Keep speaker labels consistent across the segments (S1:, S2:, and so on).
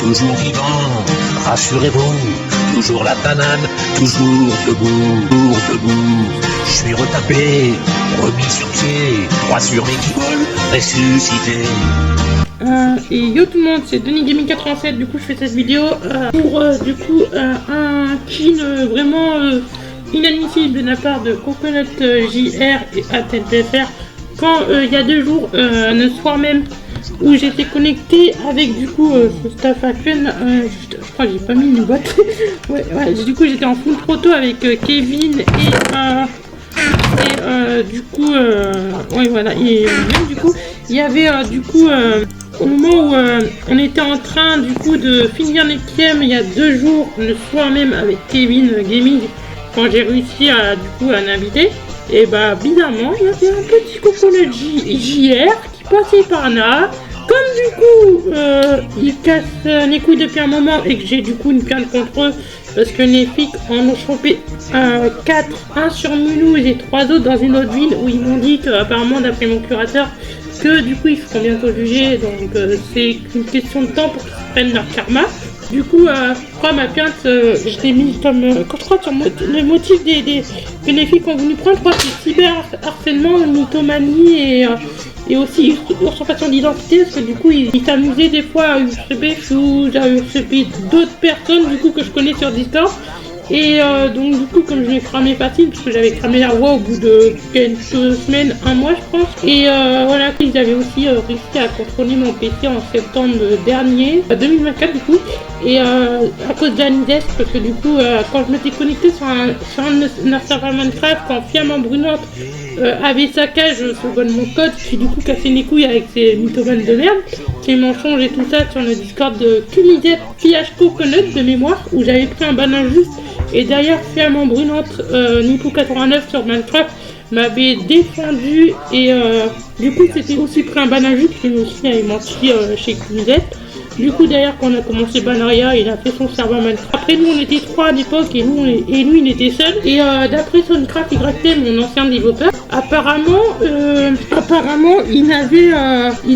S1: toujours vivant, rassurez-vous, toujours la banane, toujours debout, je suis retapé, remis sur pied, droit sur mes guiboles, ressuscité.
S2: Et yo tout le monde, c'est Denis Gaming 87. Du coup, je fais cette vidéo pour un kin vraiment inadmissible de la part de Coconut JR et ATLPFR. Quand il y a 2 jours, le soir même, où j'étais connecté avec du coup ce staff actuel, je crois que j'ai pas mis une boîte. ouais, du coup j'étais en full proto avec Kevin et du coup ouais voilà, et même du coup il y avait au moment où on était en train du coup de finir l'équième il y a 2 jours, le soir même avec Kevin Gaming, quand j'ai réussi à l'inviter, et bah bizarrement il y avait un petit Coconut JR qui passait par là. Comme du coup il casse les couilles depuis un moment et que j'ai du coup une plainte contre eux parce que les flics en ont chopé 4, 1 sur Mulhouse et 3 autres dans une autre ville où ils m'ont dit qu'apparemment d'après mon curateur que du coup ils seront bientôt jugés, donc c'est une question de temps pour qu'ils prennent leur karma. Du coup, je crois ma plainte, je l'ai mis comme, quand je crois sur le motif que les filles ont voulu prendre, je crois que c'est cyberharcèlement, mythomanie et aussi usurpation d'identité, parce que du coup ils s'amusaient des fois à usurper d'autres personnes du coup que je connais sur Discord. Et donc du coup comme je l'ai cramé facile, parce que j'avais cramé la voix au bout de quelques semaines, 1 mois je pense. Et voilà, ils avaient aussi réussi à contrôler mon PC en septembre dernier, 2024 du coup. Et à cause d'Anides, parce que du coup quand je m'étais connecté sur un serveur Minecraft, quand Fiamant Brunante avait saccage mon code, qui du coup cassé les couilles avec ses mythomanes de merde, ses mensonges et tout ça sur le Discord de Cumizet PH Coconut de mémoire, où j'avais pris un ban injuste. Et derrière, Fiamant Brunante, Nipo89 sur Minecraft m'avait défendu, et du coup c'était aussi pris un ban injuste, parce que lui aussi avait menti chez Cumizet. Du coup derrière, quand on a commencé Banaria, il a fait son serveur Minecraft. Après nous on était 3 à l'époque et lui il était seul. Et d'après Sonicraft YT, mon ancien développeur, apparemment il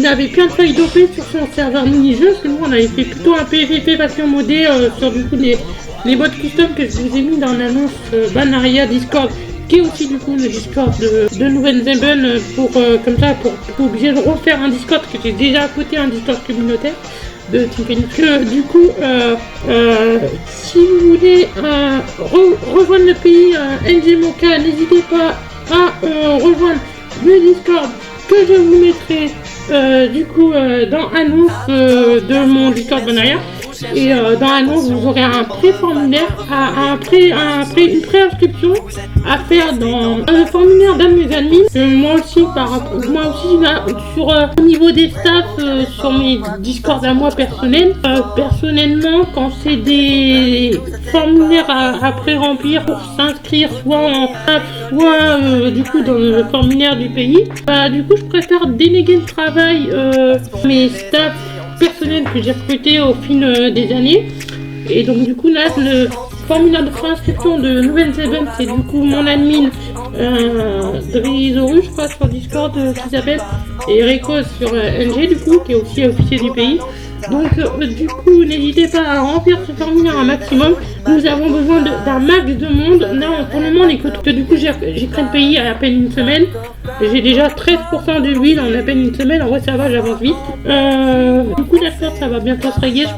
S2: avait plein de failles d'OP sur son serveur mini-jeu, parce que nous on avait fait plutôt un PVP passion modé sur du coup les modes custom que je vous ai mis dans l'annonce Banaria Discord, qui est aussi du coup le Discord de Nouvelle-Zeben, pour comme ça pour obliger de refaire un Discord que j'ai déjà à côté, un Discord communautaire de Team Phoenix. Du coup si vous voulez rejoindre le pays NGMoka, n'hésitez pas à rejoindre le Discord que je vous mettrai dans l'annonce de mon Discord Banaria. Et dans l'annonce, vous aurez un pré-formulaire, une pré-inscription à faire dans le formulaire d'un de mes admins. Moi aussi, au niveau des staffs, sur mes Discords à moi personnels, personnellement, quand c'est des formulaires à pré-remplir pour s'inscrire soit en staff, soit du coup dans le formulaire du pays, du coup je préfère déléguer le travail mes staffs personnel que j'ai recruté au fil des années. Et donc du coup là le formulaire de préinscription de Nouvelle-Zeben, c'est du coup mon admin Drizoru, je crois, sur Discord qui s'appelle, et Rekos sur NG du coup, qui est aussi officier du pays. Donc du coup n'hésitez pas à remplir ce formulaire un maximum. Nous avons besoin d'un max de monde. Là pour le moment on est que du coup j'ai créé le pays à peine 1 semaine. J'ai déjà 13% de build en à peine 1 semaine. En vrai ça va, j'avance vite. Du coup la sorte ça va bientôt se régler, je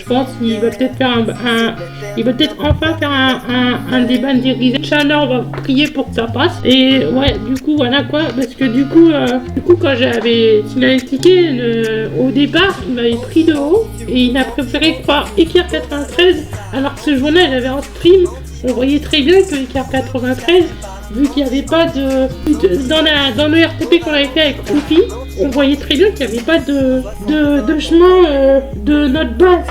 S2: pense qu'il va peut-être faire il va peut-être enfin faire un débat dirigé. Inch'Allah, on va prier pour que ça passe. Et ouais, du coup voilà quoi, parce que du coup quand j'avais signalé le ticket, au départ il m'avait pris de haut et il a préféré croire Équerre 93, alors que ce jour-là j'avais un stream, on voyait très bien que Équerre 93, vu qu'il n'y avait pas dans le RTP qu'on avait fait avec Rufi, on voyait très bien qu'il n'y avait pas de chemin de notre base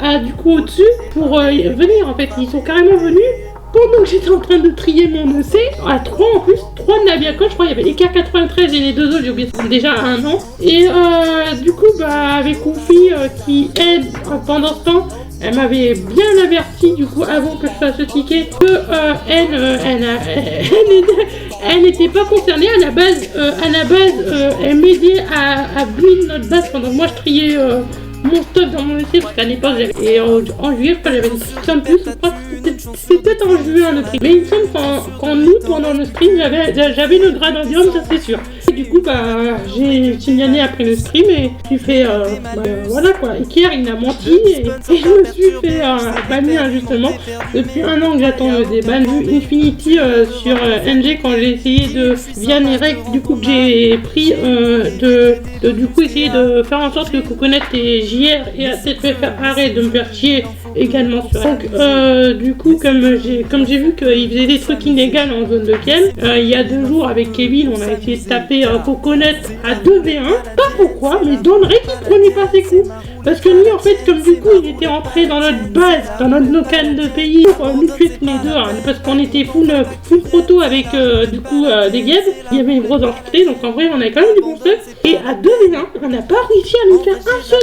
S2: à du coup au-dessus pour venir. En fait ils sont carrément venus pendant que j'étais en train de trier mon EC, à 3 en plus, 3 de Naviacon, je crois, il y avait Écart 93 et les 2 autres, j'ai oublié, c'était déjà 1 an. Et du coup, avec Rufi qui aide pendant ce temps, elle m'avait bien averti du coup avant que je fasse le ticket que elle n'était pas concernée à la base, elle m'aidait à build notre base pendant que moi je triais mon stuff dans mon lycée parce qu'à l'époque j'avais. Et en juillet, je crois que j'avais une somme plus. Je crois que c'était peut-être en juin notre stream. Mais il me semble qu'en août, pendant le stream, j'avais le gradentium, ça c'est sûr. Et du coup, j'ai signé après le stream et j'ai fait. Voilà quoi. Iker il a menti et je me suis fait bannir injustement. Depuis un an que j'attends des bans Infinity sur NG quand j'ai essayé de. Via Nerek, du coup, que j'ai pris du coup, essayer de faire en sorte que Coconut et JR et a peut-être fait arrêter de me faire chier également sur. Donc, du coup, comme j'ai vu qu'il faisait des trucs illégaux en zone de Ken, il y a 2 jours avec Kevin, on a essayé de taper Coconut à 2v1. Pas pourquoi, mais Donrek il prenait pas ses coups. Parce que lui, en fait, comme du coup, il était entré dans notre base, dans notre local de pays, pour nous tuer tous les deux, hein, parce qu'on était full proto avec du coup des guêpes. Il y avait une grosse enchantée, donc en vrai, on avait quand même du bon stuff. Et à 2v1, on n'a pas réussi à nous faire un seul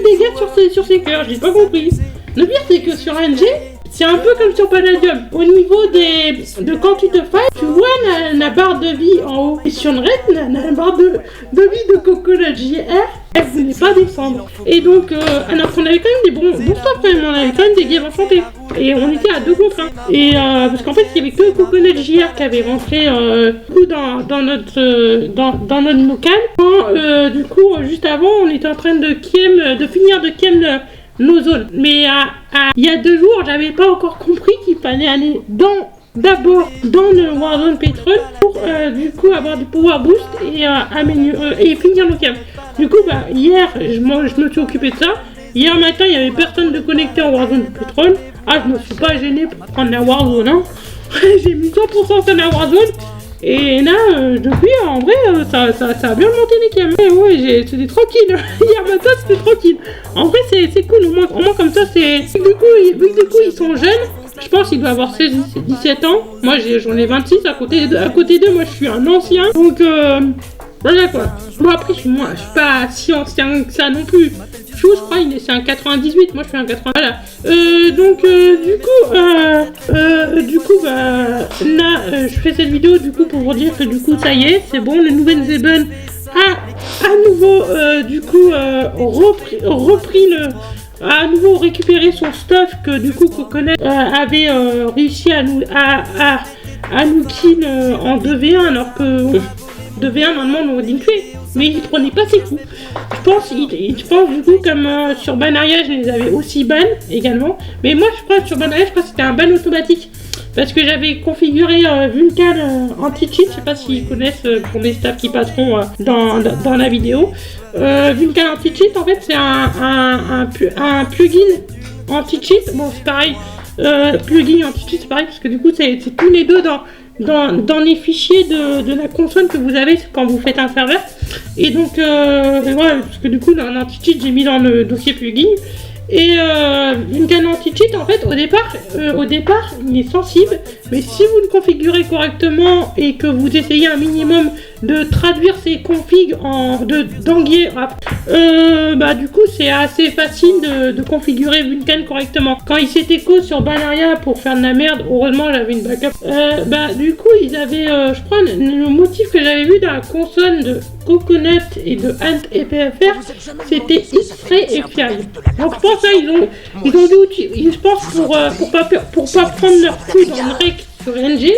S2: dégât sur ses cœurs. J'ai pas compris. Le pire, c'est que sur NG, c'est un peu comme sur Palladium. Au niveau de quand tu te fight, tu vois la barre de vie en haut. Et sur Red, la barre de vie de Coconut JR, elle voulait pas descendre. Et donc, alors qu'on avait quand même des bons stuff quand même. On avait quand même des guêpes enchantées. Et on était à 2 contre 1. Et parce qu'en fait, il y avait que Coconut JR qui avait rentré dans notre local. Quand, du coup, juste avant, on était en train de finir de kem nos zones. Mais il y a 2 jours, j'avais pas encore compris qu'il fallait aller d'abord dans le Warzone Petrol pour du coup avoir du power boost et finir le camp. Du coup, hier, je me suis occupé de ça. Hier matin, il y avait personne de connecté en Warzone Petrol. Je me suis pas gêné pour prendre la Warzone. Hein. J'ai mis 100% sur la Warzone. Et là, depuis, en vrai, ça a bien monté les cams. Mais ouais, c'était tranquille. Hier matin, c'était tranquille. En vrai, c'est cool. Au moins comme ça, c'est. Du coup, ils sont jeunes. Je pense qu'il doit avoir 16-17 ans. Moi, j'en ai 26. À côté d'eux, moi, je suis un ancien. Donc, voilà quoi. Bon, après, je suis pas si ancien que ça non plus. Je crois c'est un 98, moi je suis un 80. Voilà. Du coup, là, je fais cette vidéo du coup pour vous dire que du coup, ça y est, c'est bon, le nouvel Zeben a à nouveau, à nouveau récupéré son stuff que du coup Coconut avait réussi à nous kill en 2v1 alors que 2v1 normalement on aurait dû le tuer. Mais il prenait pas ses coups. Je pense du coup comme sur Banaria je les avais aussi ban également. Mais moi je crois sur Banaria que c'était un ban automatique. Parce que j'avais configuré Vulcan anti-cheat, je sais pas s'ils connaissent pour les staffs qui passeront dans la vidéo. Vulcan anti-cheat en fait c'est un plugin anti-cheat. Bon c'est pareil, plugin anti-cheat c'est pareil parce que du coup c'est tous les deux dans les fichiers de la console que vous avez quand vous faites un serveur. Et donc voilà, parce que du coup dans l'anti-cheat j'ai mis dans le dossier plugin. Et une anti-cheat en fait au départ il est sensible, mais si vous le configurez correctement et que vous essayez un minimum de traduire ces configs d'anglais, du coup c'est assez facile de configurer Vulcan correctement. Quand il s'était cause sur Banaria pour faire de la merde, heureusement j'avais une backup. Du coup ils avaient, je crois le motif que j'avais vu dans la console de Coconut et de Ant et PFR, c'était X-Ray et Fial. Donc je pense là ils ont dû, je pense pour pas prendre leur coup dans le rec sur NG,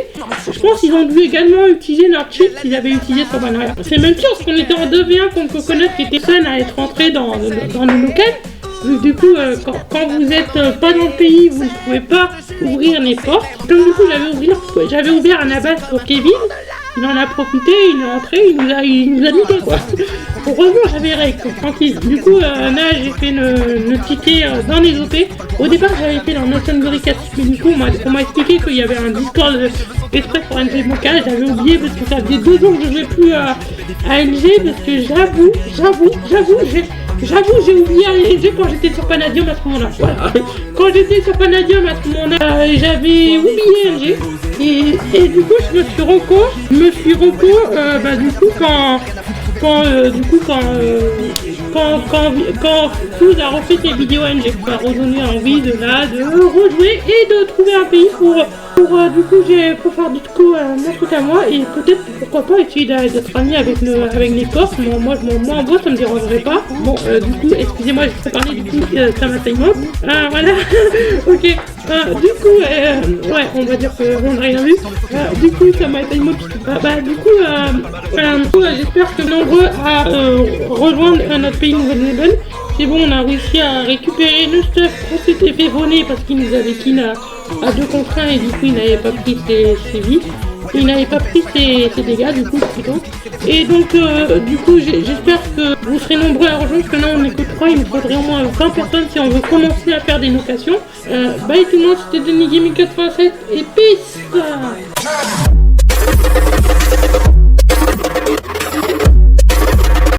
S2: je pense qu'ils ont dû également utiliser leur cheat qu'ils avaient utilisé sur Banaria. C'est même pire parce qu'on était en 2v1 contre Coconut qui était seul à être rentré dans le local. Du coup, quand vous êtes pas dans le pays, vous ne pouvez pas ouvrir les portes. Comme du coup j'avais ouvert un abat pour Kevin. Il en a profité, il est rentré, il nous a niqué quoi. Heureusement j'avais règle, tranquille. Du coup là j'ai fait le ticket dans les OP. Au départ j'avais fait dans Notion Glory 4, mais du coup on m'a expliqué qu'il y avait un Discord exprès pour NG Moka. J'avais oublié parce que ça faisait 2 ans que je jouais plus à NG parce que j'avoue j'ai oublié NG quand j'étais sur Palladium à ce moment-là. Voilà. Quand j'étais sur Palladium à ce moment-là, j'avais oublié NG. Et du coup je me suis reco du coup quand Fuse a refait ses vidéos NG, ça m'a redonné envie de rejouer et de trouver un pays Du coup, pour faire du coup mon truc à moi et peut-être pourquoi pas essayer d'être ami avec les corps. Moi en bois ça me dérangerait pas. Bon, du coup, excusez-moi, je vais parler du coup ça m'attaille. Voilà, ok. Du coup, ouais, on va dire qu'on n'a rien vu. Du coup, ça m'attaille. J'espère que nombreux à rejoindre notre pays Nouvelle-Zélande. C'est bon, on a réussi à récupérer le stuff qu'on s'était fait voler parce qu'il nous avait kill à 2 contre 1 et du coup il n'avait pas pris ses vies. Il n'avait pas pris ses dégâts du coup plutôt. Et donc du coup j'espère que vous serez nombreux à rejoindre parce que là on n'est que 3, il nous faudrait au moins 20 personnes si on veut commencer à faire des locations. Bye tout le monde, c'était Denis Gaming 87 et peace.